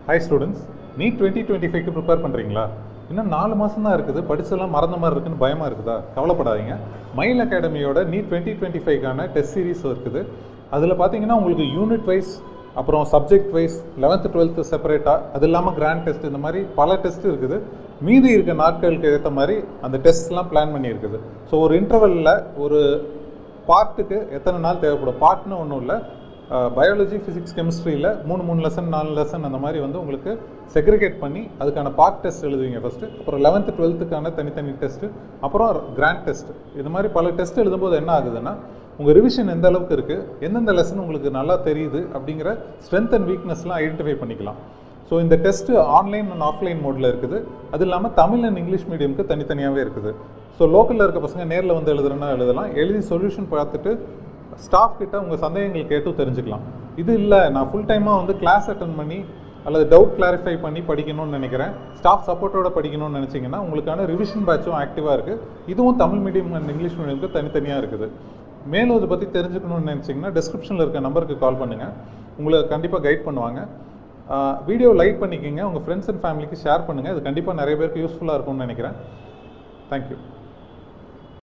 Hi students, NEET 2025 க்கு prepare பண்ணுறீங்களா? இன்னும் 4 மாதம் தான் இருக்குது, படிச்செல்லாம் மறந்த மாதிரி இருக்குன்னு பயமாக இருக்குதா? கவலைப்படாதீங்க. மைல் அகாடமியோட NEET 2025க்கான டெஸ்ட் சீரிஸ் இருக்குது. அதில் பார்த்தீங்கன்னா உங்களுக்கு யூனிட் வைஸ், அப்புறம் சப்ஜெக்ட் வைஸ், 11th 12th செப்பரேட்டாக, அது இல்லாமல் கிராண்ட் டெஸ்ட், இந்த மாதிரி பல டெஸ்ட் இருக்குது. மீதி இருக்க நாட்களுக்கு ஏற்ற மாதிரி அந்த டெஸ்ட்லாம் பிளான் பண்ணியிருக்குது. ஸோ ஒரு இன்டர்வலில் ஒரு பார்ட்டுக்கு எத்தனை நாள் தேவைப்படும்? பார்ட்னு ஒன்றும் இல்லை, பயாலஜி, ஃபிசிக்ஸ், கெமிஸ்ட்ரியில் 3 லெசன் 4 லெசன் அந்த மாதிரி வந்து உங்களுக்கு செக்ரிகேட் பண்ணி அதுக்கான பார்ட் டெஸ்ட் எழுதுவீங்க ஃபஸ்ட்டு. அப்புறம் 11th 12th தனித்தனி டெஸ்ட்டு, அப்புறம் கிராண்ட் டெஸ்ட். இது மாதிரி பல டெஸ்ட் எழுதும்போது என்ன ஆகுதுன்னா, உங்கள் ரிவிஷன் எந்த அளவுக்கு இருக்குது, எந்தெந்த லெசன் உங்களுக்கு நல்லா தெரியுது அப்படிங்கிற ஸ்ட்ரென்த் அண்ட் வீக்னஸ்லாம் ஐடென்டிஃபை பண்ணிக்கலாம். ஸோ இந்த டெஸ்ட்டு ஆன்லைன் அண்ட் ஆஃப்லைன் மோடில் இருக்குது. அது இல்லாமல் தமிழ் அண்ட் இங்கிலீஷ் மீடியமுக்கு தனித்தனியாகவே இருக்குது. ஸோ லோக்கலில் இருக்க பசங்க நேரில் வந்து எழுதுறதுனா எழுதலாம், எழுதி சொல்யூஷன் பார்த்துட்டு ஸ்டாஃப் கிட்ட உங்கள் சந்தேகங்கள் கேட்டு தெரிஞ்சுக்கலாம். இது இல்லை, நான் ஃபுல் டைமாக வந்து கிளாஸ் அட்டன் பண்ணி அல்லது டவுட் கிளாரிஃபை பண்ணி படிக்கணும்னு நினைக்கிறேன், ஸ்டாஃப் சப்போர்ட்டோட படிக்கணும்னு நினச்சிங்கன்னா உங்களுக்கான ரிவிஷன் பேட்சும் ஆக்டிவாக இருக்குது. இதுவும் தமிழ் மீடியம் அண்ட் இங்கிலீஷ் மீடியமுக்கு தனித்தனியாக இருக்குது. மேலும் இதை பற்றி தெரிஞ்சுக்கணும்னு நினச்சிங்கன்னா டிஸ்கிரிப்ஷனில் இருக்க நம்பருக்கு கால் பண்ணுங்கள், உங்களை கண்டிப்பாக கைட் பண்ணுவாங்க. வீடியோ லைக் பண்ணிக்கோங்க, உங்கள் ஃப்ரெண்ட்ஸ் அண்ட் ஃபேமிலிக்கு ஷேர் பண்ணுங்கள். இது கண்டிப்பாக நிறைய பேருக்கு யூஸ்ஃபுல்லாக இருக்கும்னு நினைக்கிறேன். தேங்க்யூ.